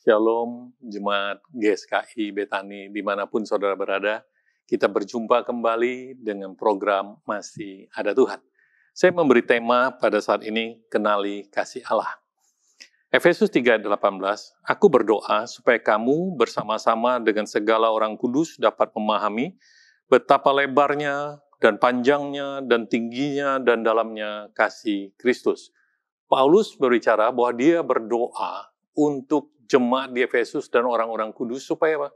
Shalom, Jemaat GSKI Betani, dimanapun saudara berada, kita berjumpa kembali dengan program Masih Ada Tuhan. Saya memberi tema pada saat ini, Kenali Kasih Allah. Efesus 3:18, aku berdoa supaya kamu bersama-sama dengan segala orang kudus dapat memahami betapa lebarnya dan panjangnya dan tingginya dan dalamnya kasih Kristus. Paulus berbicara bahwa dia berdoa untuk jemaat di Efesus dan orang-orang kudus supaya apa?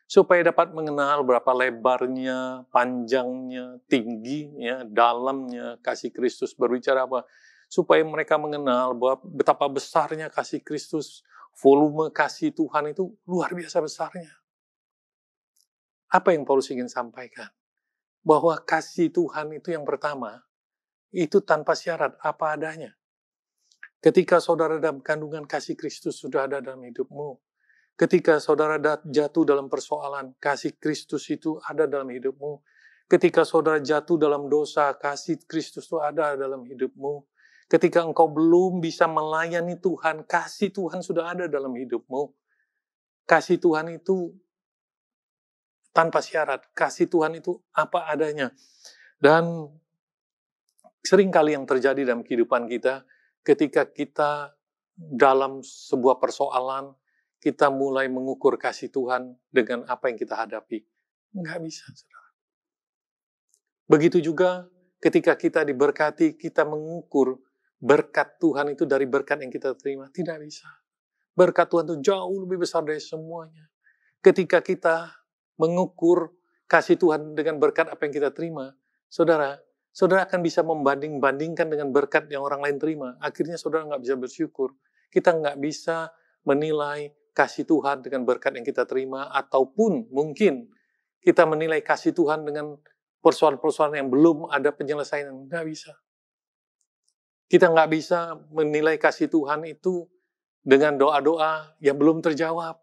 Supaya dapat mengenal berapa lebarnya, panjangnya, tingginya, dalamnya kasih Kristus. Berbicara apa? Supaya mereka mengenal bahwa betapa besarnya kasih Kristus, volume kasih Tuhan itu luar biasa besarnya. Apa yang Paulus ingin sampaikan? Bahwa kasih Tuhan itu yang pertama, itu tanpa syarat, apa adanya. Ketika saudara dalam kandungan kasih Kristus sudah ada dalam hidupmu, ketika saudara jatuh dalam persoalan, kasih Kristus itu ada dalam hidupmu. Ketika saudara jatuh dalam dosa, kasih Kristus itu ada dalam hidupmu. Ketika engkau belum bisa melayani Tuhan, kasih Tuhan sudah ada dalam hidupmu. Kasih Tuhan itu tanpa syarat, kasih Tuhan itu apa adanya. Dan seringkali yang terjadi dalam kehidupan kita, ketika kita dalam sebuah persoalan, kita mulai mengukur kasih Tuhan dengan apa yang kita hadapi. Nggak bisa, saudara. Begitu juga ketika kita diberkati, kita mengukur berkat Tuhan itu dari berkat yang kita terima. Tidak bisa. Berkat Tuhan itu jauh lebih besar dari semuanya. Ketika kita mengukur kasih Tuhan dengan berkat apa yang kita terima, saudara akan bisa membanding-bandingkan dengan berkat yang orang lain terima. Akhirnya saudara nggak bisa bersyukur. Kita nggak bisa menilai kasih Tuhan dengan berkat yang kita terima, ataupun mungkin kita menilai kasih Tuhan dengan persoalan-persoalan yang belum ada penyelesaian. Nggak bisa. Kita nggak bisa menilai kasih Tuhan itu dengan doa-doa yang belum terjawab.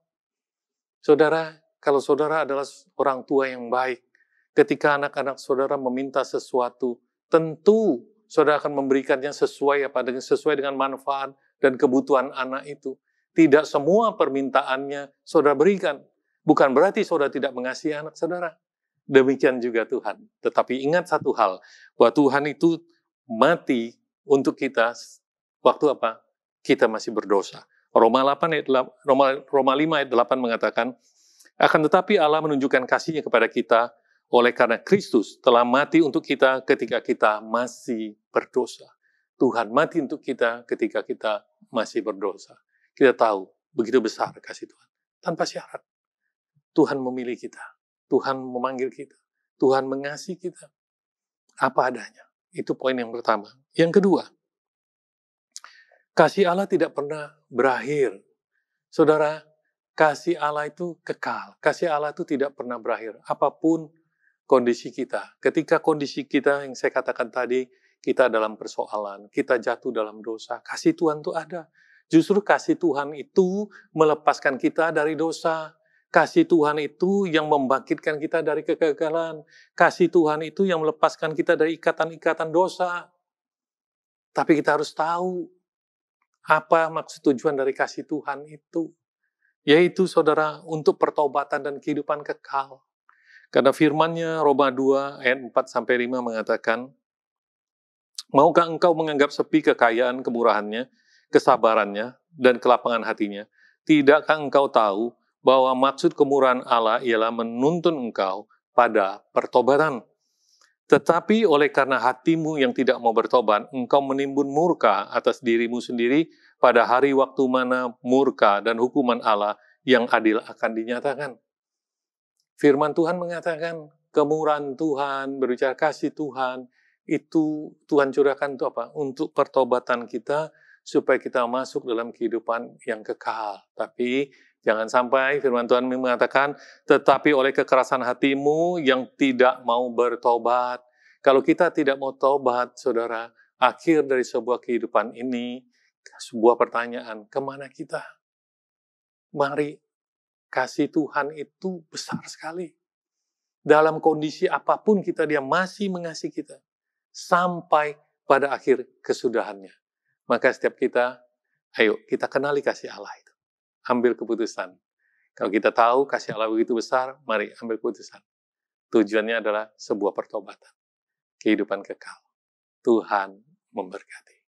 Saudara, kalau saudara adalah orang tua yang baik, ketika anak-anak saudara meminta sesuatu, tentu saudara akan memberikannya sesuai dengan manfaat dan kebutuhan anak itu. Tidak semua permintaannya saudara berikan. Bukan berarti saudara tidak mengasihi anak saudara. Demikian juga Tuhan. Tetapi ingat satu hal, bahwa Tuhan itu mati untuk kita waktu apa? Kita masih berdosa. Roma 5 ayat 8 mengatakan, akan tetapi Allah menunjukkan kasih-Nya kepada kita oleh karena Kristus telah mati untuk kita ketika kita masih berdosa. Tuhan mati untuk kita ketika kita masih berdosa. Kita tahu begitu besar kasih Tuhan. Tanpa syarat. Tuhan memilih kita. Tuhan memanggil kita. Tuhan mengasihi kita. Apa adanya. Itu poin yang pertama. Yang kedua, kasih Allah tidak pernah berakhir. Saudara, kasih Allah itu kekal. Kasih Allah itu tidak pernah berakhir. Apapun kondisi kita. Ketika kondisi kita yang saya katakan tadi, kita dalam persoalan, kita jatuh dalam dosa, kasih Tuhan itu ada. Justru kasih Tuhan itu melepaskan kita dari dosa. Kasih Tuhan itu yang membangkitkan kita dari kegagalan. Kasih Tuhan itu yang melepaskan kita dari ikatan-ikatan dosa. Tapi kita harus tahu apa maksud tujuan dari kasih Tuhan itu. Yaitu saudara untuk pertobatan dan kehidupan kekal. Karena firman-Nya Roma 2 ayat 4-5 mengatakan, maukah engkau menganggap sepi kekayaan kemurahan-Nya, kesabaran-Nya, dan kelapangan hatinya? Tidakkah engkau tahu bahwa maksud kemurahan Allah ialah menuntun engkau pada pertobatan? Tetapi oleh karena hatimu yang tidak mau bertobat, engkau menimbun murka atas dirimu sendiri pada hari waktu mana murka dan hukuman Allah yang adil akan dinyatakan. Firman Tuhan mengatakan, kemurahan Tuhan, berbicara kasih Tuhan, itu Tuhan curahkan itu apa? Untuk pertobatan kita, supaya kita masuk dalam kehidupan yang kekal. Tapi jangan sampai firman Tuhan mengatakan, tetapi oleh kekerasan hatimu yang tidak mau bertobat. Kalau kita tidak mau tobat, saudara, akhir dari sebuah kehidupan ini, sebuah pertanyaan, kemana kita? Mari, kasih Tuhan itu besar sekali. Dalam kondisi apapun kita, dia masih mengasihi kita. Sampai pada akhir kesudahannya. Maka setiap kita, ayo kita kenali kasih Allah itu. ambil keputusan. Kalau kita tahu kasih Allah begitu besar, mari ambil keputusan. Tujuannya adalah sebuah pertobatan, kehidupan kekal. Tuhan memberkati.